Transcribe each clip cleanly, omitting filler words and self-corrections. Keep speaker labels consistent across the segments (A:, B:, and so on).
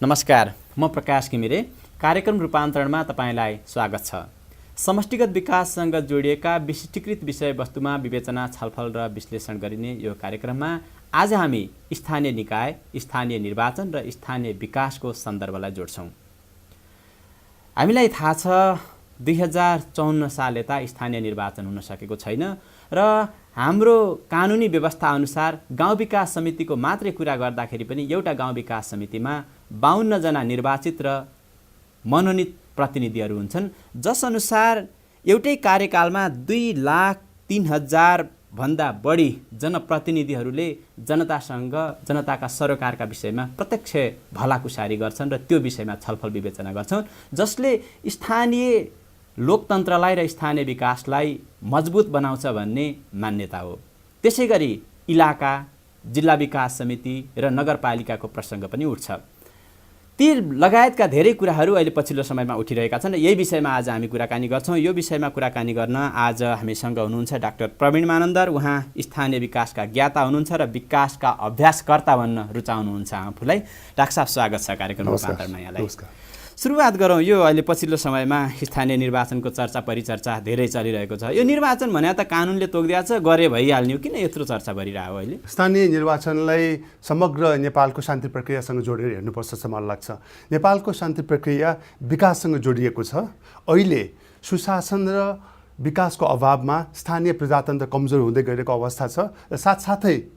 A: नमस्कार, म प्रकाश घिमिरे। कार्यक्रम रूपान्तरणमा तपाईँलाई स्वागत छ। समष्टिगत विकाससँग जोडिएका विशिष्टीकृत विषयवस्तुमा विवेचना, छलफल र विश्लेषण गरिने यो कार्यक्रममा आज हामी स्थानीय निकाय, स्थानीय निर्वाचन र स्थानीय विकासको सन्दर्भलाई जोड्छौँ। हामीलाई थाहा छ 2054 साल यता स्थानीय निर्वाचन हुन सकेको छैन र हाम्रो कानुनी व्यवस्था अनुसार गाउँ विकास समितिको मात्रै कुरा गर्दाखेरि पनि एउटा गाउँ विकास समितिमा 52 जना निर्वाचित र मनोनित प्रतिनिधिहरू हुन्छन्, जस अनुसार एउटै कार्यकालमा 2,03,000 भन्दा बढी जनप्रतिनिधिहरूले जनतासँग, जनताका सरोकारका विषयमा प्रत्यक्ष भलाकुसारी गर्छन् र त्यो विषयमा छलफल विवेचना गर्छन्, जसले स्थानीय लोकतन्त्रलाई र स्थानीय विकासलाई मजबुत बनाउँछ भन्ने मान्यता हो। त्यसैगरी इलाका, जिल्ला विकास समिति र नगरपालिकाको प्रसङ्ग पनि उठ्छ। ती लगायतका धेरै कुराहरू अहिले पछिल्लो समयमा उठिरहेका छन् र यही विषयमा आज हामी कुराकानी गर्छौँ। यो विषयमा कुराकानी गर्न आज हामीसँग हुनुहुन्छ डाक्टर प्रवीण मानन्दर। उहाँ स्थानीय विकासका ज्ञाता हुनुहुन्छ र विकासका अभ्यासकर्ता भन्न रुचाउनुहुन्छ आफूलाई। डाक्टर साहब, स्वागत छ कार्यक्रम रूपान्तरणमा यहाँलाई। सुरुवात गरौँ। यो अहिले पछिल्लो समयमा स्थानीय निर्वाचनको चर्चा परिचर्चा धेरै चलिरहेको छ। यो निर्वाचन भने त कानुनले तोकिदिएको छ, गरे भइहाल्ने हो, किन यत्रो चर्चा भइरहेको अहिले?
B: स्थानीय निर्वाचनलाई समग्र नेपालको शान्ति प्रक्रियासँग जोडेर हेर्नुपर्छ जस्तो मलाई लाग्छ। नेपालको शान्ति प्रक्रिया विकाससँग जोडिएको छ। अहिले सुशासन र विकासको अभावमा स्थानीय प्रजातन्त्र कमजोर हुँदै गएको अवस्था छ र साथसाथै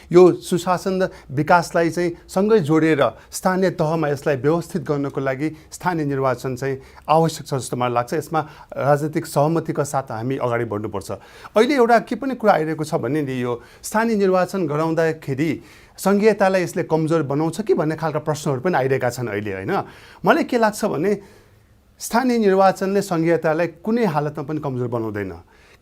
B: यो सुशासन र विकासलाई चाहिँ सँगै जोडेर स्थानीय तहमा यसलाई व्यवस्थित गर्नको लागि स्थानीय निर्वाचन चाहिँ आवश्यक छ जस्तो मलाई लाग्छ। यसमा राजनीतिक सहमतिका साथ हामी अगाडि बढ्नुपर्छ। अहिले एउटा के पनि कुरा आइरहेको छ भने नि, यो स्थानीय निर्वाचन गराउँदाखेरि सङ्घीयतालाई यसले कमजोर बनाउँछ कि भन्ने खालका प्रश्नहरू पनि आइरहेका छन् अहिले, होइन? मलाई के लाग्छ भने स्थानीय निर्वाचनले सङ्घीयतालाई कुनै हालतमा पनि कमजोर बनाउँदैन,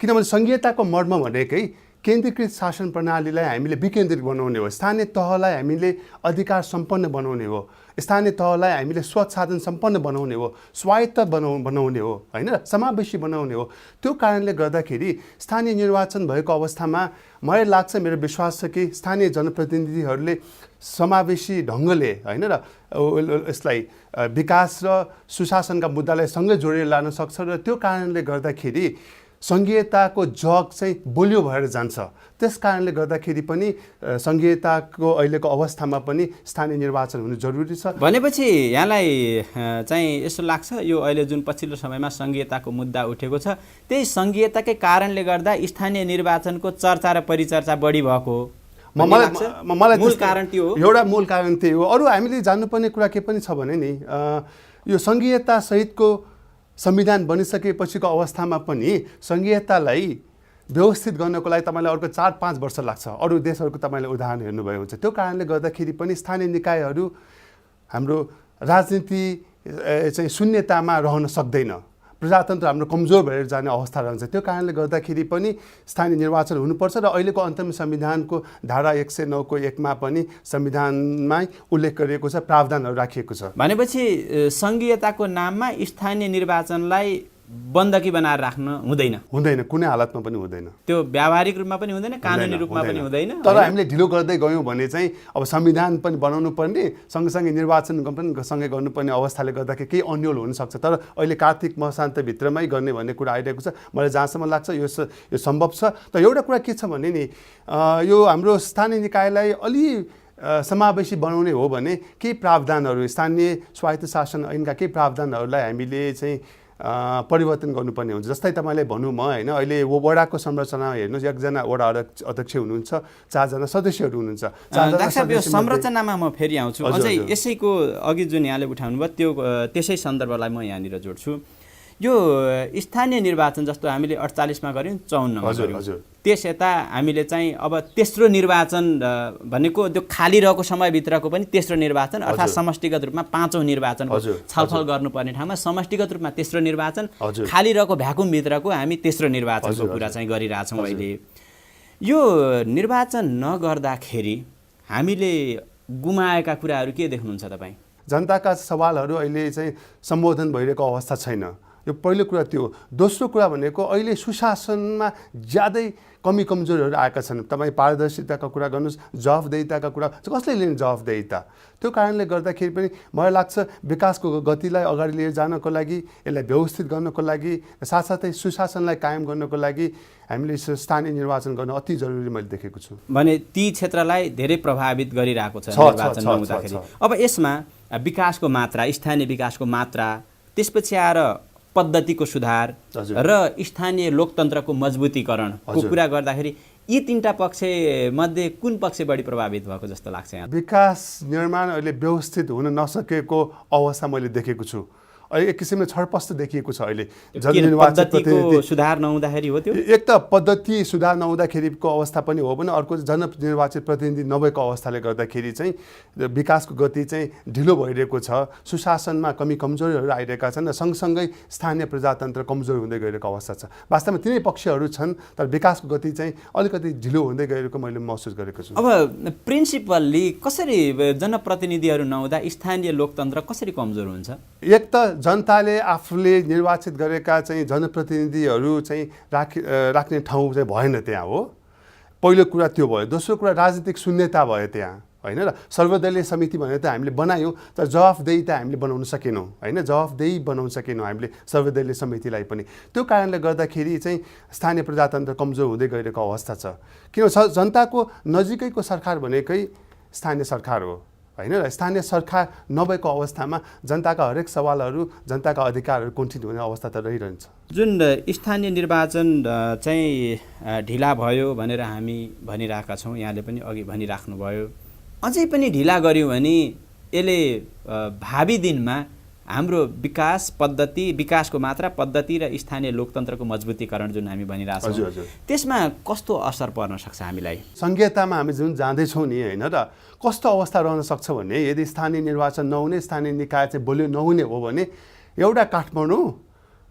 B: किनभने सङ्घीयताको मर्म भनेकै केन्द्रीकृत शासन प्रणालीलाई हामीले विकेन्द्रित बनाउने हो, स्थानीय तहलाई हामीले अधिकार सम्पन्न बनाउने हो, स्थानीय तहलाई हामीले स्वसाधन सम्पन्न बनाउने हो, स्वायत्त बनाउने हो, होइन, समावेशी बनाउने हो। त्यो कारणले गर्दाखेरि स्थानीय निर्वाचन भएको अवस्थामा मलाई लाग्छ, मेरो विश्वास छ कि स्थानीय जनप्रतिनिधिहरूले समावेशी ढङ्गले, होइन, र यसलाई विकास र सुशासनका मुद्दालाई सँगै जोडेर लान सक्छ र त्यो कारणले गर्दाखेरि सङ्घीयताको जग चाहिँ बलियो भएर जान्छ। त्यस कारणले गर्दाखेरि पनि सङ्घीयताको अहिलेको अवस्थामा पनि स्थानीय निर्वाचन हुनु जरुरी छ।
A: भनेपछि यहाँलाई चाहिँ यसो लाग्छ, यो अहिले जुन पछिल्लो समयमा सङ्घीयताको मुद्दा उठेको छ, त्यही सङ्घीयताकै कारणले गर्दा स्थानीय निर्वाचनको चर्चा र परिचर्चा बढी भएको हो?
B: मलाई
A: मूल कारण त्यो हो।
B: एउटा मूल कारण त्यही हो। अरू हामीले जान्नुपर्ने कुरा के पनि छ भने नि, यो सङ्घीयता सहितको संविधान बनिसकेपछिको अवस्थामा पनि सङ्घीयतालाई व्यवस्थित गर्नको लागि तपाईँलाई अर्को 4-5 वर्ष लाग्छ। अरू देशहरूको तपाईँले उदाहरण हेर्नुभयो हुन्छ। त्यो कारणले गर्दाखेरि पनि स्थानीय निकायहरू हाम्रो राजनीति चाहिँ शून्यतामा रहन सक्दैन, प्रजातन्त्र हाम्रो कमजोर भएर जाने अवस्था रहन्छ। त्यो कारणले गर्दाखेरि पनि स्थानीय निर्वाचन हुनुपर्छ र अहिलेको अन्तरिम संविधानको धारा 109 को 1 मा पनि संविधानमै उल्लेख गरिएको छ, प्रावधानहरू राखिएको छ।
A: भनेपछि सङ्घीयताको नाममा स्थानीय निर्वाचनलाई बन्दकी बनाएर राख्न हुँदैन,
B: कुनै हालतमा पनि हुँदैन।
A: त्यो व्यावहारिक रूपमा पनि हुँदैन, कानुनी रूपमा पनि हुँदैन।
B: तर हामीले ढिलो गर्दै गयौँ भने चाहिँ अब संविधान पनि बनाउनु पर्ने, सँगसँगै निर्वाचन पनि सँगै गर्नुपर्ने अवस्थाले गर्दाखेरि केही अन्यल हुनसक्छ। तर अहिले कार्तिक मसान्तभित्रमै गर्ने भन्ने कुरा आइरहेको छ। मलाई जहाँसम्म लाग्छ यो सम्भव छ। तर एउटा कुरा के छ भने नि, यो हाम्रो स्थानीय निकायलाई अलि समावेशी बनाउने हो भने केही प्रावधानहरू, स्थानीय स्वायत्त शासन ऐनका केही प्रावधानहरूलाई हामीले चाहिँ परिवर्तन गर्नुपर्ने हुन्छ। जस्तै तपाईँले भनौँ म, होइन, अहिले वडाको संरचना हेर्नुहोस्, 1 जना वडा अध्यक्ष हुनुहुन्छ, 4 जना सदस्यहरू हुनुहुन्छ।
A: यो संरचनामा म फेरि आउँछु। अझै यसैको अघि जुन यहाँले उठाउनु भयो त्यसै सन्दर्भलाई म यहाँनिर जोड्छु। यो स्थानीय निर्वाचन जस्तो हामीले 48 मा गऱ्यौँ, 54 मा गऱ्यौँ, त्यस यता हामीले चाहिँ अब तेस्रो निर्वाचन भनेको त्यो खाली रहेको समयभित्रको पनि तेस्रो निर्वाचन, अर्थात् समष्टिगत रूपमा 5औं निर्वाचनको छलफल गर्नुपर्ने ठाउँमा समष्टिगत रूपमा तेस्रो निर्वाचन, खाली रहेको भ्याकुमभित्रको हामी तेस्रो निर्वाचनको कुरा चाहिँ गरिरहेछौँ अहिले। यो निर्वाचन नगर्दाखेरि हामीले गुमाएका कुराहरू के देख्नुहुन्छ तपाईँ?
B: जनताका सवालहरू अहिले चाहिँ सम्बोधन भइरहेको अवस्था छैन। यो पहिलो कुरा त्यो हो। दोस्रो कुरा भनेको अहिले सुशासनमा ज्यादै कमी कमजोरीहरू आएका छन्। तपाईँ पारदर्शिताको कुरा गर्नुहोस्, जवाफदेहिताका कुरा कसले लिने जवाफदेहिता। त्यो कारणले गर्दाखेरि पनि मलाई लाग्छ विकासको गतिलाई अगाडि लिएर जानको लागि, यसलाई व्यवस्थित गर्नको लागि, साथसाथै सुशासनलाई कायम गर्नको लागि हामीले स्थानीय निर्वाचन गर्न अति जरुरी मैले देखेको छु।
A: भने ती क्षेत्रलाई धेरै प्रभावित गरिरहेको छ निर्वाचन नहुँदाखेरि। अब यसमा विकासको मात्रा, स्थानीय विकासको मात्रा, त्यसपछि आएर पद्धतिको सुधार र स्थानीय लोकतन्त्रको मजबुतीकरणको कुरा गर्दाखेरि यी तीनटा पक्ष मध्ये कुन पक्ष बढी प्रभावित भएको जस्तो लाग्छ यहाँ?
B: विकास निर्माण अहिले व्यवस्थित हुन नसकेको अवस्था मैले देखेको छु। एक किसिमले छडपष्ट देखिएको छ अहिले
A: जननिर्वाचित प्रतिनिधि सुधार नहुँदाखेरि हो त्यो।
B: एक त पद्धति सुधार नहुँदाखेरिको अवस्था पनि हो भने, अर्को जननिर्वाचित प्रतिनिधि नभएको अवस्थाले गर्दाखेरि चाहिँ विकासको गति चाहिँ ढिलो भइरहेको छ। सुशासनमा कमी कमजोरीहरू आइरहेका छन् र सँगसँगै स्थानीय प्रजातन्त्र कमजोर हुँदै गइरहेको अवस्था छ। वास्तवमा तिनै पक्षहरू छन्, तर विकासको गति चाहिँ अलिकति ढिलो हुँदै गएको मैले महसुस गरेको छु।
A: अब प्रिन्सिपल्ली कसरी जनप्रतिनिधिहरू नहुँदा स्थानीय लोकतन्त्र कसरी कमजोर हुन्छ?
B: एक त जनताले आफूले निर्वाचित गरेका चाहिँ जनप्रतिनिधिहरू चाहिँ राख्ने ठाउँ चाहिँ भएन त्यहाँ हो। पहिलो कुरा त्यो भयो। दोस्रो कुरा राजनीतिक शून्यता भयो त्यहाँ, होइन र। सर्वदलीय समिति भनेर त हामीले बनायौँ, तर जवाफदेहिता हामीले बनाउन सकेनौँ, होइन। जवाफदेही बनाउन सकेनौँ हामीले सर्वदलीय समितिलाई पनि। त्यो कारणले गर्दाखेरि चाहिँ स्थानीय प्रजातन्त्र कमजोर हुँदै गइरहेको अवस्था छ। किन जनताको नजिकैको सरकार भनेकै स्थानीय सरकार हो, होइन र। स्थानीय सरकार नभएको अवस्थामा जनताका हरेक सवालहरू, जनताका अधिकारहरू कुण्ठित हुने अवस्था त रहिरहन्छ।
A: जुन स्थानीय निर्वाचन चाहिँ ढिला भयो भनेर हामी भनिरहेका छौँ, यहाँले पनि अघि भनिराख्नुभयो। अझै पनि ढिला गऱ्यौँ भने यसले भावी दिनमा हाम्रो विकास पद्धति, विकासको मात्रा, पद्धति र स्थानीय लोकतन्त्रको मजबुतीकरण जुन हामी भनिरहेछौँ, त्यसमा कस्तो असर पर्न सक्छ हामीलाई?
B: संघीयतामा हामी जुन जाँदैछौँ नि, होइन र, कस्तो अवस्था रहन सक्छ भने यदि स्थानीय निर्वाचन नहुने, स्थानीय निकाय चाहिँ बलियो नहुने हो भने एउटा काठमाडौँ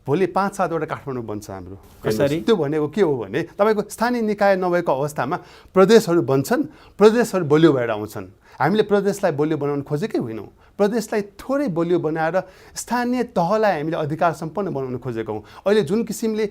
B: भोलि 5-7वटा काठमाडौँ बन्छ हाम्रो।
A: कसरी?
B: त्यो भनेको के हो भने तपाईँको स्थानीय निकाय नभएको अवस्थामा प्रदेशहरू बन्छन्, प्रदेशहरू बलियो भएर आउँछन्। हामीले प्रदेशलाई बलियो बनाउन खोजेकै होइनौँ। प्रदेशलाई थोरै बलियो बनाएर स्थानीय तहलाई हामीले अधिकार सम्पन्न बनाउन खोजेका हौँ। अहिले जुन किसिमले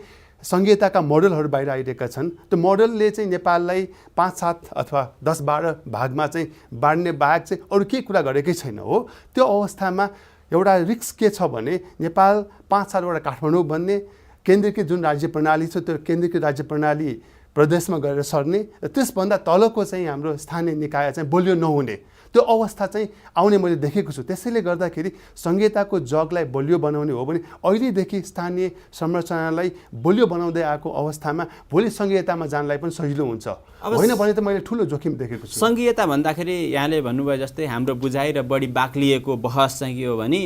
B: संघीयताका मोडलहरू बाहिर आइरहेका छन्, त्यो मोडलले चाहिँ नेपाललाई 5-7 अथवा 10-12 भागमा चाहिँ बाँड्ने बाहेक चाहिँ अरू केही कुरा गरेकै छैन हो। त्यो अवस्थामा एउटा रिस्क के छ भने नेपाल 5-7वटा काठमाडौँ बन्ने, केन्द्रीकृत जुन राज्य प्रणाली छ त्यो केन्द्रीकृत राज्य प्रणाली प्रदेशमा गएर सर्ने, र त्यसभन्दा तलको चाहिँ हाम्रो स्थानीय निकाय चाहिँ बलियो नहुने, त्यो अवस्था चाहिँ आउने मैले देखेको छु। त्यसैले गर्दाखेरि संघीयताको जगलाई बलियो बनाउने हो भने अहिलेदेखि स्थानीय संरचनालाई बलियो बनाउँदै आएको अवस्थामा भोलि संघीयतामा जानलाई पनि सजिलो हुन्छ। होइन भने त मैले ठुलो जोखिम देखेको छु।
A: संघीयता भन्दाखेरि यहाँले भन्नुभयो जस्तै हाम्रो बुझाइ र बढी बाक्लिएको बहस चाहिँ के हो भने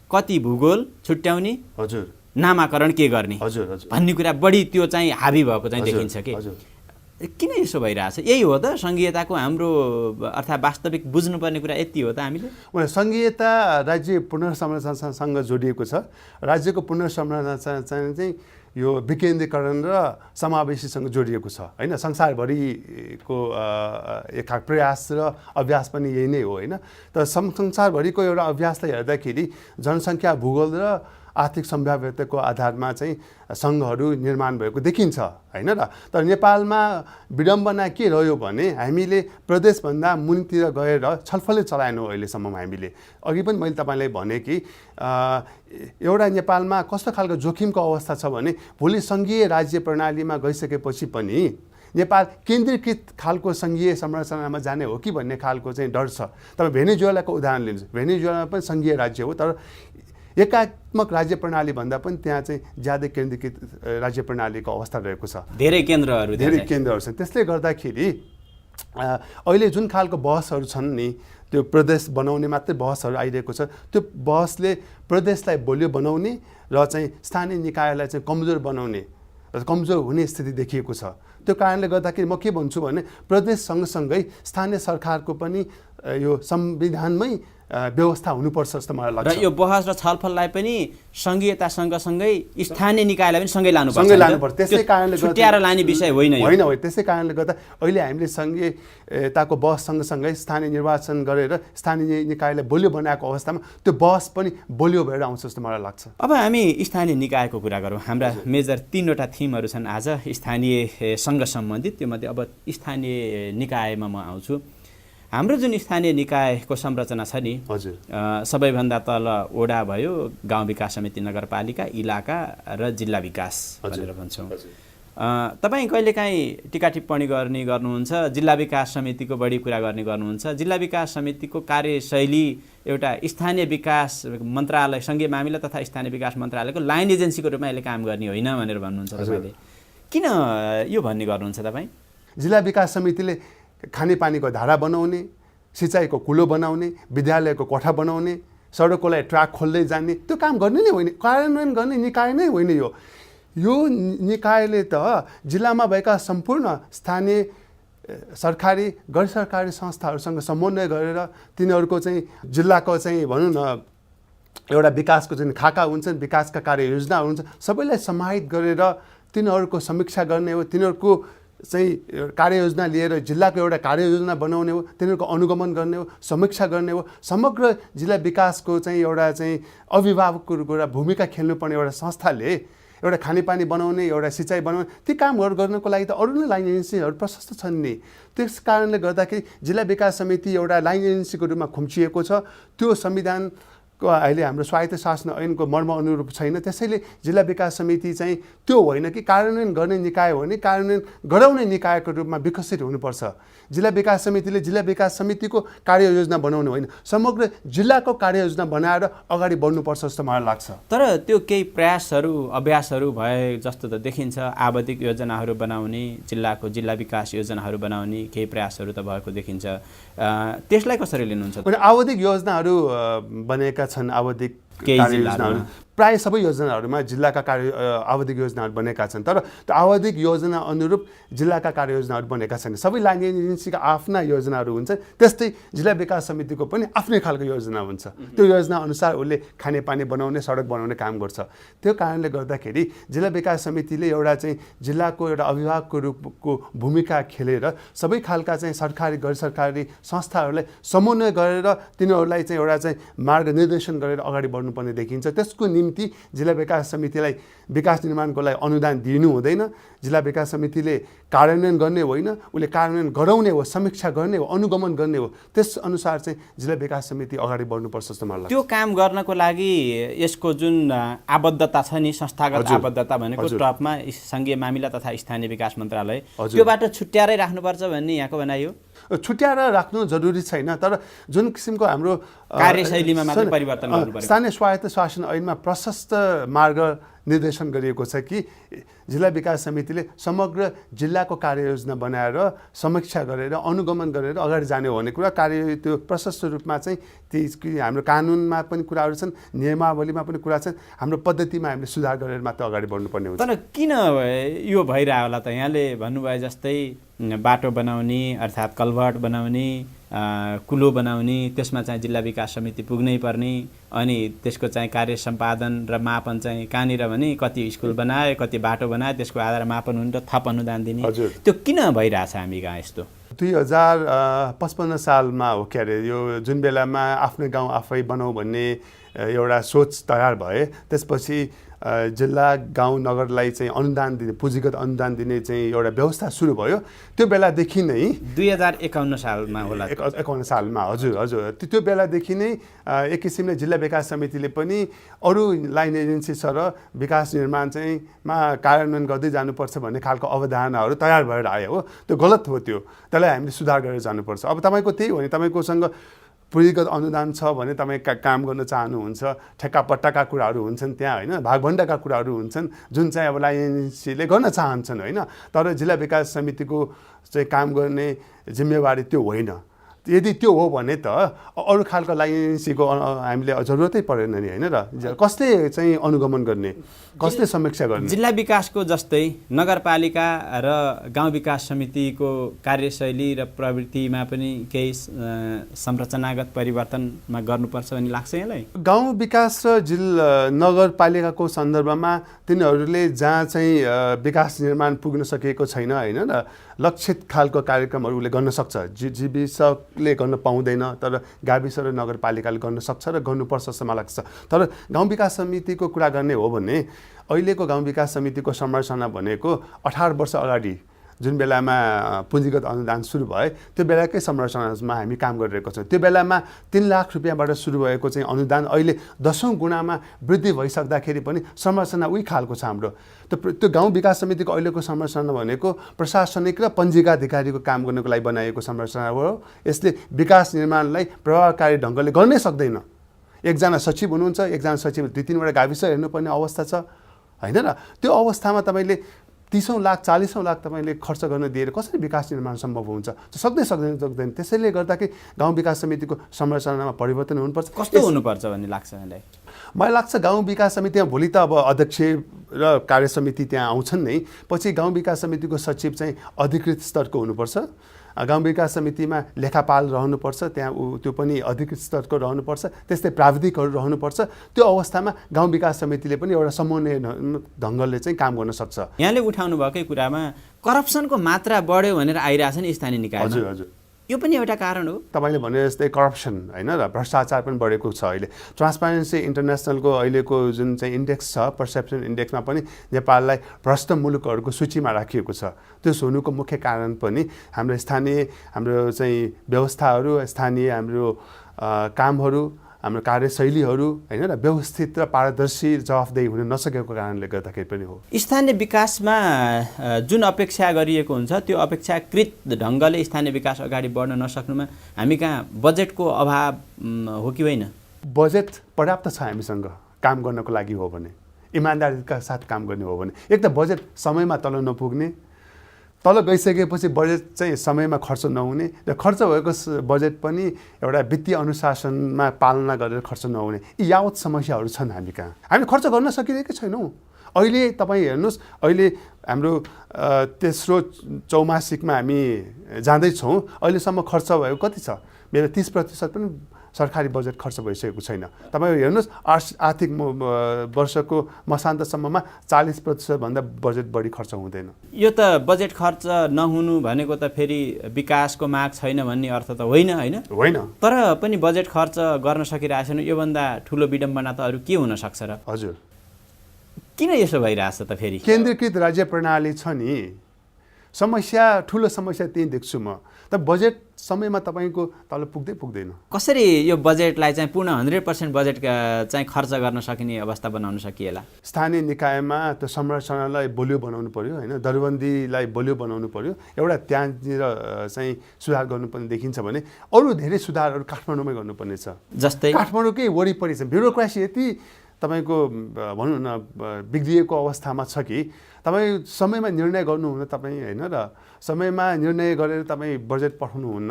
A: कति भूगोल छुट्याउने,
B: हजुर,
A: नामाकरण के गर्ने,
B: हजुर हजुर
A: भन्ने कुरा बढी त्यो चाहिँ हाबी भएको चाहिँ देखिन्छ कि।
B: हजुर,
A: किन यसो भइरहेछ? यही हो त संघीयताको हाम्रो अर्थात् वास्तविक बुझ्नुपर्ने कुरा यति हो त हामीले?
B: संघीयता राज्य पुनर्संरचनासँग जोडिएको छ। राज्यको पुनर्संरचना चाहिँ यो विकेन्द्रीकरण र समावेशीसँग जोडिएको छ, होइन। संसारभरिको एक प्रयास र अभ्यास पनि यही नै हो, होइन। तर संसारभरिको एउटा अभ्यासलाई हेर्दाखेरि जनसङ्ख्या, भूगोल र आर्थिक सम्भाव्यताको आधारमा चाहिँ सङ्घहरू निर्माण भएको देखिन्छ, होइन र। तर नेपालमा विडम्बना के रह्यो भने हामीले प्रदेशभन्दा मुनितिर गएर छलफलै चलाएनौँ अहिलेसम्म। हामीले अघि पनि मैले तपाईँलाई भने कि एउटा नेपालमा कस्तो खालको जोखिमको अवस्था छ भने भोलि सङ्घीय राज्य प्रणालीमा गइसकेपछि पनि नेपाल केन्द्रीकृत खालको सङ्घीय संरचनामा जाने हो कि भन्ने खालको चाहिँ डर छ। तपाईँ भेनेजुएलाको उदाहरण लिनुहोस्। भेनेजुएलामा पनि सङ्घीय राज्य हो, तर एकात्मक राज्य प्रणाली भन्दा पनि त्यहाँ चाहिँ ज्यादै केन्द्रीकृत राज्य प्रणालीको अवस्था रहेको छ।
A: धेरै केन्द्रहरू
B: छन्। त्यसले गर्दाखेरि अहिले जुन खालको बहसहरू छन् नि, त्यो प्रदेश बनाउने मात्रै बहसहरू आइरहेको छ। त्यो बहसले प्रदेशलाई बलियो बनाउने र चाहिँ स्थानीय निकायलाई चाहिँ कमजोर बनाउने र कमजोर हुने स्थिति देखिएको छ। त्यो कारणले गर्दाखेरि म के भन्छु भने प्रदेश सँगसँगै स्थानीय सरकारको पनि यो संविधानमै व्यवस्था हुनुपर्छ जस्तो मलाई लाग्छ।
A: र यो बहस र छलफललाई पनि सङ्घीयता सँगसँगै स्थानीय निकायलाई पनि सँगै
B: सँगै लानुपर्छ। त्यसै कारणले गर्दा
A: छुट्याएर लाने विषय होइन यो।
B: होइन होइन, त्यसै कारणले गर्दा अहिले हामीले सङ्घीयताको बहस सँगसँगै स्थानीय निर्वाचन गरेर स्थानीय निकायलाई बलियो बनाएको अवस्थामा त्यो बहस पनि बलियो भएर आउँछ जस्तो मलाई लाग्छ।
A: अब हामी स्थानीय निकायको कुरा गरौँ। हाम्रा मेजर 3वटा थिमहरू छन् आज स्थानीयसँग सम्बन्धित। त्योमध्ये अब स्थानीय निकायमा म आउँछु। हाम्रो जुन स्थानीय निकायको संरचना छ नि, सबैभन्दा तल वडा भयो, गाउँ विकास समिति, नगरपालिका, इलाका र जिल्ला विकास भनेर भन्छौँ। तपाईँ कहिलेकाहीँ टिका टिप्पणी गर्नुहुन्छ, जिल्ला विकास समितिको बढी कुरा गर्नुहुन्छ। जिल्ला विकास समितिको कार्यशैली एउटा स्थानीय विकास मन्त्रालय, सङ्घीय मामिला तथा स्थानीय विकास मन्त्रालयको लाइन एजेन्सीको रूपमा यसले काम गर्ने होइन भनेर भन्नुहुन्छ तपाईँले। किन यो भन्ने गर्नुहुन्छ तपाईँ?
B: जिल्ला विकास समितिले खानेपानीको धारा बनाउने, सिँचाइको कुलो बनाउने, विद्यालयको कोठा बनाउने, सडकको लागि ट्र्याक खोल्दै जाने त्यो काम गर्ने नै होइन, कार्यान्वयन गर्ने निकाय नै होइन यो। यो निकायले त जिल्लामा भएका सम्पूर्ण स्थानीय सरकारी गैर सरकारी संस्थाहरूसँग समन्वय गरेर तिनीहरूको चाहिँ जिल्लाको चाहिँ भनौँ न एउटा विकासको जुन खाका हुन्छन्, विकासका कार्ययोजनाहरू हुन्छ, सबैलाई समाहित गरेर तिनीहरूको समीक्षा गर्ने हो, तिनीहरूको चाहिँ कार्ययोजना लिएर जिल्लाको एउटा कार्ययोजना बनाउने हो, तिनीहरूको अनुगमन गर्ने हो, समीक्षा गर्ने हो। समग्र जिल्ला विकासको चाहिँ एउटा चाहिँ अभिभावकको एउटा भूमिका खेल्नुपर्ने एउटा संस्थाले एउटा खानेपानी बनाउने, एउटा सिँचाइ बनाउने, ती कामहरू गर्नको लागि त अरू नै लाइन एजेन्सीहरू प्रशस्त छन् नि। त्यस कारणले गर्दाखेरि जिल्ला विकास समिति एउटा लाइन एजेन्सीको रूपमा खुम्चिएको छ। त्यो संविधानको अहिले हाम्रो स्वायत्त शासन ऐनको मर्म अनुरूप छैन। त्यसैले जिल्ला विकास समिति चाहिँ त्यो होइन कि कार्यान्वयन गर्ने निकाय हो भने कार्यान्वयन गराउने निकायको रूपमा विकसित हुनुपर्छ। जिल्ला विकास समितिले जिल्ला विकास समितिको कार्ययोजना बनाउनु होइन, समग्र जिल्लाको कार्ययोजना बनाएर अगाडि बढ्नुपर्छ जस्तो मलाई लाग्छ।
A: तर त्यो केही प्रयासहरू अभ्यासहरू भए जस्तो त देखिन्छ। आवधिक योजनाहरू बनाउने, जिल्लाको जिल्ला विकास योजनाहरू बनाउने केही प्रयासहरू त भएको देखिन्छ। त्यसलाई कसरी लिनुहुन्छ?
B: आवधिक योजनाहरू बनेका छन्। आवधिक योजनाहरू प्राय सबै योजनाहरूमा जिल्लाका आवधिक योजनाहरू बनेका छन्। तर त्यो आवधिक योजना अनुरूप जिल्लाका कार्ययोजनाहरू बनेका छन्। सबै लाइन एजेन्सीका आफ्ना योजनाहरू हुन्छन्, त्यस्तै जिल्ला विकास समितिको पनि आफ्नै खालको योजना हुन्छ। त्यो योजना अनुसार उसले खानेपानी बनाउने, सडक बनाउने काम गर्छ। त्यो कारणले गर्दाखेरि जिल्ला विकास समितिले एउटा चाहिँ जिल्लाको एउटा अभिभावकको रूपको भूमिका खेलेर सबै खालका चाहिँ सरकारी गैर सरकारी संस्थाहरूलाई समन्वय गरेर तिनीहरूलाई चाहिँ एउटा चाहिँ मार्गनिर्देशन गरेर अगाडि बढ्नुपर्ने देखिन्छ। त्यसको निम्ति जिल्ला विकास समितिलाई विकास निर्माणको लागि अनुदान दिनु हुँदैन। जिल्ला विकास समितिले कार्यान्वयन गर्ने होइन, उसले कार्यान्वयन गराउने हो, समीक्षा गर्ने हो, अनुगमन गर्ने हो। त्यसअनुसार चाहिँ जिल्ला विकास समिति अगाडि बढ्नुपर्छ जस्तो मलाई लाग्छ।
A: त्यो काम गर्नको लागि यसको जुन आबद्धता छ नि, संस्थागत आबद्धता भनेको टपमा सङ्घीय मामिला तथा स्थानीय विकास मन्त्रालय, त्योबाट छुट्याएरै राख्नुपर्छ भन्ने यहाँको भनाइ हो।
B: छुट्याएर राख्नु जरुरी छैन, तर जुन किसिमको हाम्रो
A: कार्यशैलीमा मात्रै परिवर्तन गर्नु पर्यो।
B: स्थानीय स्वायत्त शासन ऐनमा प्रशस्त मार्ग निर्देशन गरिएको छ कि जिल्ला विकास समितिले समग्र जिल्लाको कार्ययोजना बनाएर समीक्षा गरेर अनुगमन गरेर अगाडि जाने हो भन्ने कुरा त्यो प्रशस्त रूपमा चाहिँ ती हाम्रो कानुनमा पनि कुराहरू छन्, नियमावलीमा पनि कुरा छन्, हाम्रो पद्धतिमा हामीले सुधार गरेर मात्र अगाडि बढ्नुपर्ने हुन्छ।
A: तर किन यो भइरह्यो होला त? यहाँले भन्नुभयो जस्तै बाटो बनाउने अर्थात् कल्भर्ट बनाउने, कुलो बनाउने, त्यसमा चाहिँ जिल्ला विकास समिति पुग्नै पर्ने, अनि त्यसको चाहिँ कार्य सम्पादन र मापन चाहिँ कहाँनिर भने कति स्कुल बनाए, कति बाटो बनाए, त्यसको आधार मापन हुने र थप अनुदान दिने। त्यो किन भइरहेछ हामी कहाँ यस्तो?
B: 2055 सालमा हो के अरे, यो जुन बेलामा आफ्नो गाउँ आफै बनाऊ भन्ने एउटा सोच तयार भए, त्यसपछि जिल्ला गाउँ नगरलाई चाहिँ अनुदान दिने, पुँजीगत अनुदान दिने चाहिँ एउटा व्यवस्था सुरु भयो। त्यो बेलादेखि नै
A: 2051 सालमा होला,
B: 51 सालमा, हजुर त्यो बेलादेखि नै एक किसिमले जिल्ला विकास समितिले पनि अरू लाइन एजेन्सी सर विकास निर्माण चाहिँ कार्यान्वयन गर्दै जानुपर्छ भन्ने खालको अवधारणाहरू तयार भएर आयो हो। त्यो गलत हो, त्यसलाई हामीले सुधार गरेर जानुपर्छ। अब तपाईँको त्यही हो भने तपाईँकोसँग पुँजीगत अनुदान छ भने तपाईँ काम गर्न चाहनुहुन्छ, ठेक्कापट्टाका कुराहरू हुन्छन् त्यहाँ होइन, भागभण्डाका कुराहरू हुन्छन् जुन चाहिँ अब लाइन एजेन्सीले गर्न चाहन्छन् होइन। तर जिल्ला विकास समितिको चाहिँ काम गर्ने जिम्मेवारी त्यो होइन। यदि त्यो हो भने त अरू खालको लाइसेन्सीको हामीले जरुरतै परेन नि होइन र कसले चाहिँ अनुगमन गर्ने कसले समीक्षा गर्ने
A: जिल्ला विकासको जस्तै नगरपालिका र गाउँ विकास समितिको कार्यशैली र प्रवृत्तिमा पनि केही संरचनागत परिवर्तनमा गर्नुपर्छ भन्ने लाग्छ यहाँलाई?
B: गाउँ विकास र नगरपालिकाको सन्दर्भमा तिनीहरूले जहाँ चाहिँ विकास निर्माण पुग्न सकेको छैन होइन र लक्षित खालको कार्यक्रमहरू उसले गर्न सक्छ। जीविसले गर्न पाउँदैन तर गाविस र नगरपालिकाले गर्न सक्छ र गर्नुपर्छ जस्तो मलाई लाग्छ। तर गाउँ विकास समितिको कुरा गर्ने हो भने अहिलेको गाउँ विकास समितिको संरचना भनेको 18 वर्ष अगाडि जुन बेलामा पुँजीगत अनुदान सुरु भयो त्यो बेलाकै संरचनामा हामी काम गरिरहेको छौँ। त्यो बेलामा 3 लाख रुपियाँबाट सुरु भएको चाहिँ अनुदान अहिले 10औं गुणामा वृद्धि भइसक्दाखेरि पनि संरचना उही खालको छ हाम्रो। त्यो गाउँ विकास समितिको अहिलेको संरचना भनेको प्रशासनिक र पञ्जीका अधिकारीको काम गर्नको लागि बनाइएको संरचना हो। यसले विकास निर्माणलाई प्रभावकारी ढङ्गले गर्नै सक्दैन। एकजना सचिव हुनुहुन्छ, एकजना सचिव 2-3वटा गाविस हेर्नुपर्ने अवस्था छ होइन र त्यो अवस्थामा तपाईँले 30औं लाख 40औं लाख तपाईँले खर्च गर्न दिएर कसरी विकास निर्माण सम्भव हुन्छ? सक्दैन। त्यसैले गर्दाखेरि गाउँ विकास समितिको संरचनामा परिवर्तन हुनुपर्छ।
A: कस्तो हुनुपर्छ भन्ने लाग्छ यहाँलाई?
B: मलाई लाग्छ गाउँ विकास समितिमा भोलि त अब अध्यक्ष र कार्य समिति त्यहाँ आउँछन् नै, पछि गाउँ विकास समितिको सचिव चाहिँ अधिकृत स्तरको हुनुपर्छ। गाउँ विकास समितिमा लेखापाल रहनुपर्छ, त्यहाँ त्यो पनि अधिकृत स्तरको रहनुपर्छ। त्यस्तै प्राविधिकहरू रहनुपर्छ। त्यो अवस्थामा गाउँ विकास समितिले पनि एउटा समन्वय ढङ्गले चाहिँ काम गर्न सक्छ।
A: यहाँले उठाउनु भएकै कुरामा करप्सनको मात्रा बढ्यो भनेर आइरहेछ नि स्थानीय निकायमा।
B: हजुर
A: यो पनि एउटा कारण हो।
B: तपाईँले भने जस्तै करप्सन होइन र भ्रष्टाचार पनि बढेको छ। अहिले ट्रान्सपारेन्सी इन्टरनेसनलको अहिलेको जुन चाहिँ इन्डेक्स छ, पर्सेप्सन इन्डेक्समा पनि नेपाललाई भ्रष्ट मुलुकहरूको सूचीमा राखिएको छ। त्यो हुनुको मुख्य कारण पनि हाम्रो चाहिँ व्यवस्थाहरू, स्थानीय हाम्रो कामहरू, हाम्रो कार्यशैलीहरू होइन र व्यवस्थित र पारदर्शी जवाफदेही हुन नसकेको कारणले गर्दाखेरि पनि हो।
A: स्थानीय विकासमा जुन अपेक्षा गरिएको हुन्छ त्यो अपेक्षाकृत ढङ्गले स्थानीय विकास अगाडि बढ्न नसक्नुमा हामी कहाँ बजेटको अभाव हो कि होइन?
B: बजेट पर्याप्त छ हामीसँग काम गर्नको लागि हो भने, इमान्दारीका साथ काम गर्ने हो भने। एक त बजेट समयमा तल नपुग्ने, तल गइसकेपछि बजेट चाहिँ समयमा खर्च नहुने र खर्च भएको बजेट पनि एउटा वित्तीय अनुशासनमा पालना गरेर खर्च नहुने, यी यावत समस्याहरू छन् हामी कहाँ। हामी खर्च गर्न सकिरहेकै छैनौँ। अहिले तपाईँ हेर्नुहोस्, अहिले हाम्रो तेस्रो चौमासिकमा हामी जाँदैछौँ। अहिलेसम्म खर्च भएको कति छ? मेरो 30% पनि सरकारी बजेट खर्च भइसकेको छैन। तपाईँ हेर्नुहोस्, आर्थिक वर्षको मसान्तसम्ममा 40% भन्दा बजेट बढी खर्च हुँदैन।
A: यो त बजेट खर्च नहुनु भनेको त फेरि विकासको माग छैन भन्ने अर्थ त होइन। तर पनि बजेट खर्च गर्न सकिरहेको छैन। योभन्दा ठुलो विडम्बना त अरू के हुन सक्छ र?
B: हजुर,
A: किन यसो भइरहेछ त? फेरि
B: केन्द्रीकृत राज्य प्रणाली छ नि, ठुलो समस्या त्यही देख्छु म। त बजेट समयमा तपाईँको तल पुग्दैन। कसरी
A: यो बजेटलाई चाहिँ पूर्ण 100% बजेट चाहिँ खर्च गर्न सकिने अवस्था बनाउन सकिएला?
B: स्थानीय निकायमा त्यो संरचनालाई बलियो बनाउनु पर्यो होइन, दरबन्दीलाई बलियो बनाउनु पर्यो। एउटा त्यहाँनिर चाहिँ सुधार गर्नुपर्ने देखिन्छ भने अरू धेरै सुधारहरू काठमाडौँमै गर्नुपर्ने छ।
A: जस्तै
B: काठमाडौँकै वरिपरि छ ब्युरोक्रेसी यति तपाईँको भनौँ न बिग्रिएको अवस्थामा छ कि तपाईँ समयमा निर्णय गर्नुहुन्न तपाईँ होइन र समयमा निर्णय गरेर तपाईँ बजेट पठाउनुहुन्न,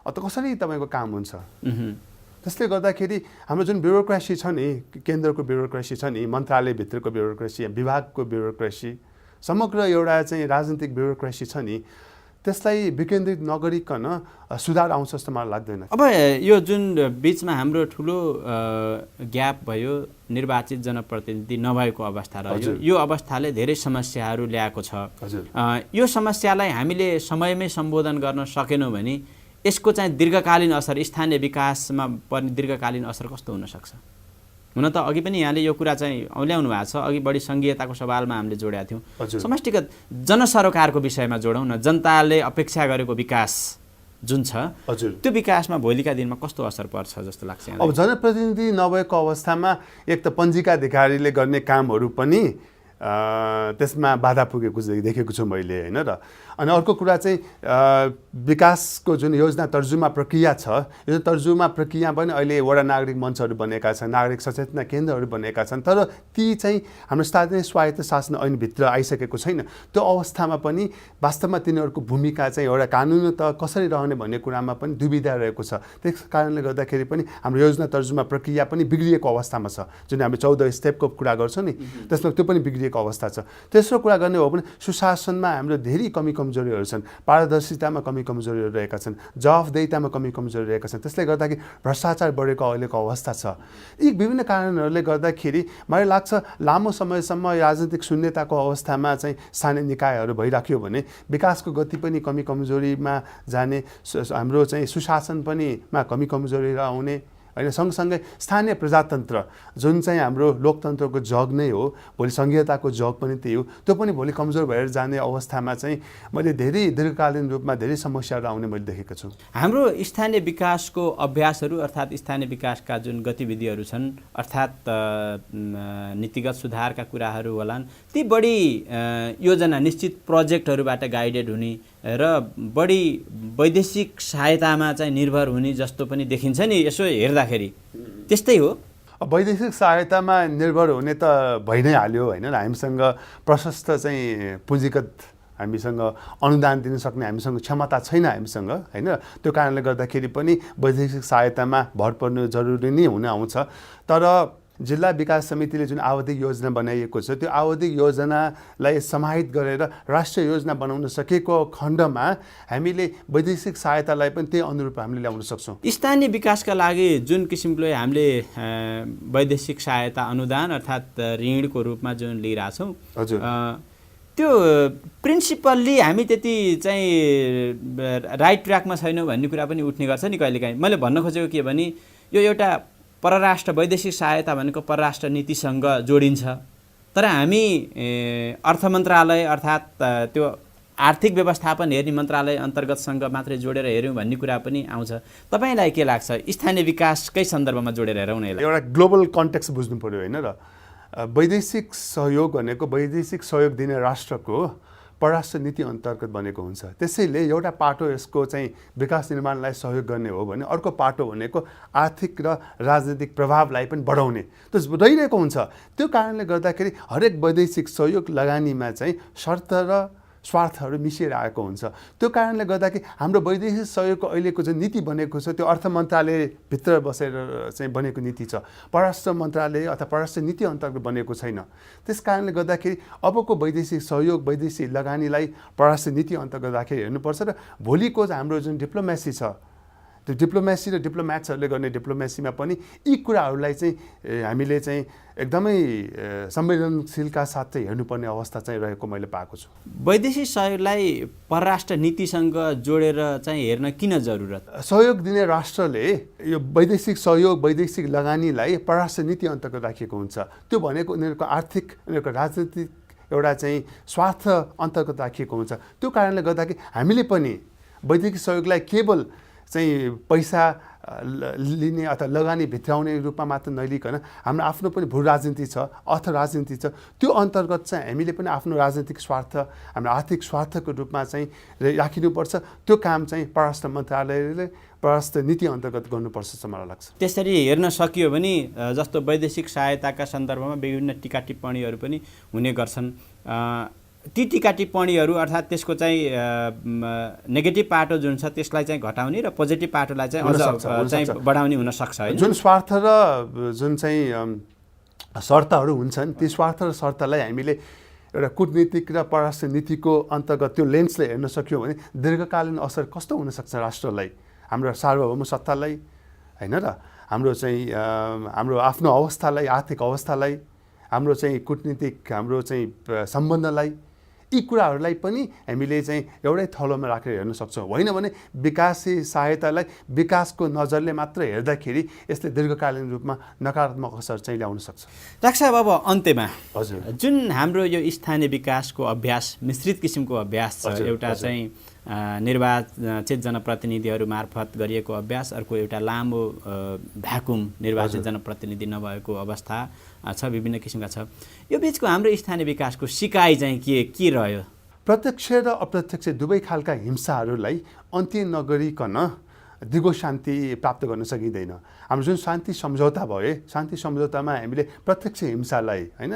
B: त कसरी तपाईँको काम हुन्छ? त्यसले गर्दाखेरि हाम्रो जुन ब्युरोक्रेसी छ नि, केन्द्रको ब्युरोक्रेसी छ नि, मन्त्रालयभित्रको ब्युरोक्रेसी, विभागको ब्युरोक्रेसी, समग्र एउटा चाहिँ राजनीतिक ब्युरोक्रेसी छ नि, त्यसलाई विकेन्द्रित नगरिकन सुधार आउँछ जस्तो मलाई लाग्दैन।
A: अब यो जुन बिचमा हाम्रो ठुलो ग्याप भयो, निर्वाचित जनप्रतिनिधि नभएको अवस्था रह्यो, यो अवस्थाले धेरै समस्याहरू ल्याएको छ। यो समस्यालाई हामीले समयमै सम्बोधन गर्न सकेनौँ भने यसको चाहिँ दीर्घकालीन असर, स्थानीय विकासमा पर्ने दीर्घकालीन असर कस्तो हुनसक्छ? हुन त अघि पनि यहाँले यो कुरा चाहिँ औल्याउनु भएको छ। अघि बढी सङ्घीयताको सवालमा हामीले जोडेका थियौँ। समष्टिगत जनसरोकारको विषयमा जोडौँ न। जनताले अपेक्षा गरेको विकास जुन छ त्यो विकासमा भोलिका दिनमा कस्तो असर पर्छ जस्तो लाग्छ?
B: अब जनप्रतिनिधि नभएको अवस्थामा एक त पञ्जीका अधिकारीले गर्ने कामहरू पनि त्यसमा बाधा पुगेको देखेको छु मैले होइन र। अनि अर्को कुरा चाहिँ विकासको जुन योजना तर्जुमा प्रक्रिया छ, यो तर्जुमा प्रक्रिया पनि अहिले वडा नागरिक मञ्चहरू बनेका छन्, नागरिक सचेतना केन्द्रहरू बनेका छन्, तर ती चाहिँ हाम्रो स्थानीय स्वायत्त शासन ऐनभित्र आइसकेको छैन। त्यो अवस्थामा पनि वास्तवमा तिनीहरूको भूमिका चाहिँ एउटा कानुन त कसरी रहने भन्ने कुरामा पनि दुविधा रहेको छ। त्यस कारणले गर्दाखेरि पनि हाम्रो योजना तर्जुमा प्रक्रिया पनि बिग्रिएको अवस्थामा छ। जुन हामी 14 स्टेपको कुरा गर्छौँ नि, त्यसमा त्यो पनि बिग्रिएको अवस्था छ। तेस्रो कुरा गर्ने हो भने सुशासनमा हाम्रो धेरै कमी कमजोरीहरू छन्, पारदर्शितामा कमी कमजोरीहरू रहेका छन्, जवाफदेहितामा कमी कमजोरी रहेका छन्। त्यसले गर्दाखेरि भ्रष्टाचार बढेको अहिलेको अवस्था छ। यी विभिन्न कारणहरूले गर्दाखेरि मलाई लाग्छ लामो समयसम्म राजनीतिक शून्यताको अवस्थामा चाहिँ स्थानीय निकायहरू भइराख्यो भने विकासको गति पनि कमी कमजोरीमा जाने, हाम्रो चाहिँ सुशासन पनि कमी कमजोरी आउने होइन। सँगसँगै स्थानीय प्रजातन्त्र जुन चाहिँ हाम्रो लोकतन्त्रको जग नै हो, भोलि सङ्घीयताको जग पनि त्यही हो, त्यो पनि भोलि कमजोर भएर जाने अवस्थामा चाहिँ मैले धेरै दीर्घकालीन रूपमा धेरै समस्याहरू आउने मैले देखेको छु।
A: हाम्रो स्थानीय विकासको अभ्यासहरू अर्थात् स्थानीय विकासका जुन गतिविधिहरू छन्, अर्थात् नीतिगत सुधारका कुराहरू होलान्, ती बढी योजना निश्चित प्रोजेक्टहरूबाट गाइडेड हुने र बढी वैदेशिक सहायतामा चाहिँ निर्भर हुने जस्तो पनि देखिन्छ नि यसो हेर्दाखेरि, त्यस्तै हो?
B: वैदेशिक सहायतामा निर्भर हुने त भइ नै हाल्यो होइन। हामीसँग प्रशस्त चाहिँ पुँजीगत हामीसँग अनुदान दिन सक्ने हामीसँग क्षमता छैन हामीसँग होइन। त्यो कारणले गर्दाखेरि पनि वैदेशिक सहायतामा भर पर्नु जरुरी नै हुन आउँछ। तर जिल्ला विकास समितिले जुन आवधिक योजना बनाइएको छ, त्यो आवधिक योजनालाई समाहित गरेर राष्ट्रिय योजना बनाउन सकेको खण्डमा हामीले वैदेशिक सहायतालाई पनि त्यही अनुरूप हामीले ल्याउन सक्छौँ।
A: स्थानीय विकासका लागि जुन किसिमले हामीले वैदेशिक सहायता अनुदान अर्थात् ऋणको रूपमा जुन लिइरहेछौँ,
B: हजुर,
A: त्यो प्रिन्सिपल्ली हामी त्यति चाहिँ राइट ट्र्याकमा छैनौँ भन्ने कुरा पनि उठ्ने गर्छ नि कहिलेकाहीँ। मैले भन्न खोजेको के भने यो एउटा परराष्ट्र वैदेशिक सहायता भनेको परराष्ट्र नीतिसँग जोडिन्छ, तर हामी अर्थ मन्त्रालय अर्थात् त्यो आर्थिक व्यवस्थापन हेर्ने मन्त्रालय अन्तर्गतसँग मात्रै जोडेर हेऱ्यौँ भन्ने कुरा पनि आउँछ। तपाईँलाई के लाग्छ स्थानीय विकासकै सन्दर्भमा जोडेर हेरौँ न?
B: एउटा ग्लोबल कन्टेक्स्ट बुझ्नु पऱ्यो होइन र। वैदेशिक सहयोग भनेको वैदेशिक सहयोग दिने राष्ट्रको परराष्ट्र नीति अन्तर्गत बनेको हुन्छ। त्यसैले एउटा पाटो यसको चाहिँ विकास निर्माणलाई सहयोग गर्ने हो भने अर्को पाटो भनेको आर्थिक र राजनीतिक प्रभावलाई पनि बढाउने त्यो रहिरहेको हुन्छ। त्यो कारणले गर्दाखेरि हरेक वैदेशिक सहयोग लगानीमा चाहिँ शर्त र स्वार्थहरू मिसिएर आएको हुन्छ। त्यो कारणले गर्दाखेरि हाम्रो वैदेशिक सहयोगको अहिलेको जुन नीति बनेको छ त्यो अर्थ मन्त्रालयभित्र बसेर चाहिँ बनेको नीति छ, परराष्ट्र मन्त्रालय अथवा परराष्ट्र नीति अन्तर्गत बनेको छैन। त्यस कारणले गर्दाखेरि अबको वैदेशिक सहयोग वैदेशिक लगानीलाई परराष्ट्र नीति अन्तर्गत राखेर हेर्नुपर्छ र भोलिको हाम्रो जुन डिप्लोमेसी छ, त्यो डिप्लोमेसी र डिप्लोम्याट्सहरूले गर्ने डिप्लोमेसीमा पनि यी कुराहरूलाई चाहिँ हामीले चाहिँ एकदमै संवेदनशीलका साथ चाहिँ हेर्नुपर्ने अवस्था चाहिँ रहेको मैले पाएको छु।
A: वैदेशिक सहयोगलाई परराष्ट्र नीतिसँग जोडेर चाहिँ हेर्न किन जरुरत?
B: सहयोग दिने राष्ट्रले यो वैदेशिक सहयोग वैदेशिक लगानीलाई परराष्ट्र नीति अन्तर्गत राखिएको हुन्छ। त्यो भनेको उनीहरूको आर्थिक उनीहरूको राजनीतिक एउटा चाहिँ स्वार्थ अन्तर्गत राखिएको हुन्छ। त्यो कारणले गर्दाखेरि हामीले पनि वैदेशिक सहयोगलाई केवल चाहिँ पैसा लिने अथवा लगानी भित्राउने रूपमा मात्र नलिकन हाम्रो आफ्नो पनि भू राजनीति छ, अर्थ राजनीति छ। त्यो अन्तर्गत चाहिँ हामीले पनि आफ्नो राजनीतिक स्वार्थ हाम्रो आर्थिक स्वार्थको रूपमा चाहिँ राखिनुपर्छ। त्यो काम चाहिँ परराष्ट्र मन्त्रालयले परराष्ट्र नीति अन्तर्गत गर्नुपर्छ जस्तो मलाई लाग्छ।
A: त्यसरी हेर्न सकियो भने जस्तो वैदेशिक सहायताका सन्दर्भमा विभिन्न टीका टिप्पणीहरू पनि हुने गर्छन्। ती टीका टिप्पणीहरू अर्थात् त्यसको चाहिँ नेगेटिभ पाटो जुन छ त्यसलाई चाहिँ घटाउने र पोजिटिभ पाटोलाई चाहिँ अझ चाहिँ बढाउने हुनसक्छ होइन।
B: जुन स्वार्थ र जुन चाहिँ शर्तहरू हुन्छन् ती स्वार्थ र शर्तलाई हामीले एउटा कूटनीतिक र परराष्ट्र नीतिको अन्तर्गत त्यो लेन्सले हेर्न सक्यो भने दीर्घकालीन असर कस्तो हुनसक्छ राष्ट्रलाई, हाम्रो सार्वभौम सत्तालाई होइन र हाम्रो चाहिँ हाम्रो आफ्नो अवस्थालाई, आर्थिक अवस्थालाई, हाम्रो चाहिँ कूटनीतिक हाम्रो चाहिँ सम्बन्धलाई, यी कुराहरूलाई पनि हामीले चाहिँ एउटै थलोमा राखेर हेर्न सक्छौँ। होइन भने विकासी सहायतालाई विकासको नजरले मात्र हेर्दाखेरि यसले दीर्घकालीन रूपमा नकारात्मक असर चाहिँ ल्याउन सक्छ।
A: डाक्टर साहब, अब अन्त्यमा
B: हजुर
A: जुन हाम्रो यो स्थानीय विकासको अभ्यास मिश्रित किसिमको अभ्यास छ, एउटा चाहिँ निर्वाचित जनप्रतिनिधिहरू मार्फत गरिएको अभ्यास, अर्को एउटा लामो भ्याकुम निर्वाचित जनप्रतिनिधि नभएको अवस्था छ, विभिन्न किसिमका छ। यो बिचको हाम्रो स्थानीय विकासको सिकाइ चाहिँ के रह्यो?
B: प्रत्यक्ष र अप्रत्यक्ष दुवै खालका हिंसाहरूलाई अन्त्य नगरिकन दिगो शान्ति प्राप्त गर्न सकिँदैन। हाम्रो जुन शान्ति सम्झौता भयो, शान्ति सम्झौतामा हामीले प्रत्यक्ष हिंसालाई होइन,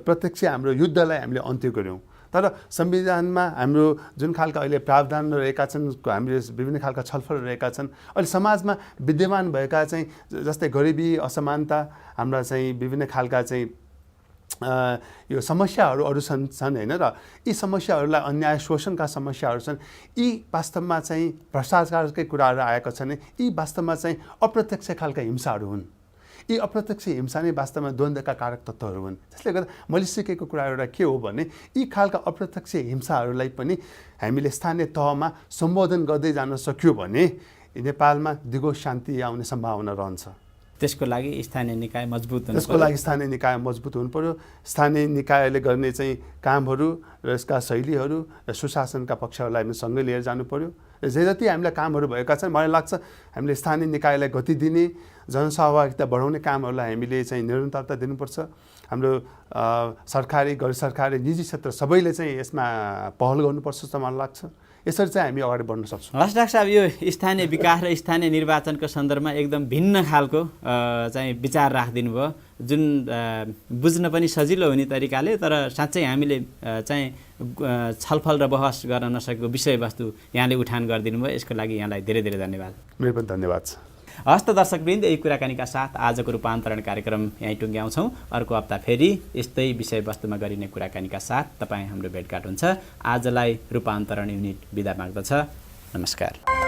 B: प्रत्यक्ष हाम्रो युद्धलाई हामीले अन्त्य गऱ्यौँ। तर संविधानमा हाम्रो जुन खालका अहिले प्रावधान रहेका छन्, हामीले विभिन्न खालका छलफल रहेका छन्, अहिले समाजमा विद्यमान भएका चाहिँ जस्तै गरिबी, असमानता, हाम्रा चाहिँ विभिन्न खालका चाहिँ यो समस्याहरू अरू छन् होइन, र यी समस्याहरूलाई अन्याय शोषणका समस्याहरू छन्। यी वास्तवमा चाहिँ भ्रष्टाचारकै कुराहरू आएका छन्। यी वास्तवमा चाहिँ अप्रत्यक्ष खालका हिंसाहरू हुन्। यी अप्रत्यक्ष हिंसा नै वास्तवमा द्वन्द्वका कारक तत्त्वहरू हुन्। त्यसले गर्दा मैले सिकेको कुरा एउटा के हो भने यी खालका अप्रत्यक्ष हिंसाहरूलाई पनि हामीले स्थानीय तहमा सम्बोधन गर्दै जान सक्यो भने नेपालमा दिगो शान्ति आउने सम्भावना रहन्छ।
A: त्यसको लागि स्थानीय निकाय मजबुत हुनु पर्यो।
B: त्यसको लागि स्थानीय निकाय मजबुत हुनु पर्यो। स्थानीय निकायले गर्ने चाहिँ कामहरू र यसका शैलीहरू र सुशासनका पक्षहरूलाई हामी सँगै लिएर जानु पर्यो। र जे जति हामीलाई कामहरू भएका छन्, मलाई लाग्छ हामीले स्थानीय निकायलाई गति दिने, जनसहभागिता बढाउने कामहरूलाई हामीले चाहिँ निरन्तरता दिनुपर्छ। हाम्रो सरकारी, गैर सरकारी, निजी क्षेत्र सबैले चाहिँ यसमा पहल गर्नुपर्छ जस्तो मलाई लाग्छ। यसरी चाहिँ हामी अगाडि बढ्न सक्छौँ।
A: हस् डाक्टर साहब, यो स्थानीय विकास र स्थानीय निर्वाचनको सन्दर्भमा एकदम भिन्न खालको चाहिँ विचार राखिदिनु भयो, जुन बुझ्न पनि सजिलो हुने तरिकाले, तर साँच्चै हामीले चाहिँ छलफल र बहस गर्न नसकेको विषयवस्तु यहाँले उठान गरिदिनु भयो। यसको लागि यहाँलाई धेरै धेरै धन्यवाद।
B: मेरो पनि धन्यवाद छ।
A: हस्त दर्शकवृन्द, यही कुराकानीका साथ आजको रूपान्तरण कार्यक्रम यहीँ टुङ्ग्याउँछौँ। अर्को हप्ता फेरि यस्तै विषयवस्तुमा गरिने कुराकानीका साथ तपाईँ हाम्रो भेटघाट हुन्छ। आजलाई रूपान्तरण युनिट बिदा माग्दछ। नमस्कार।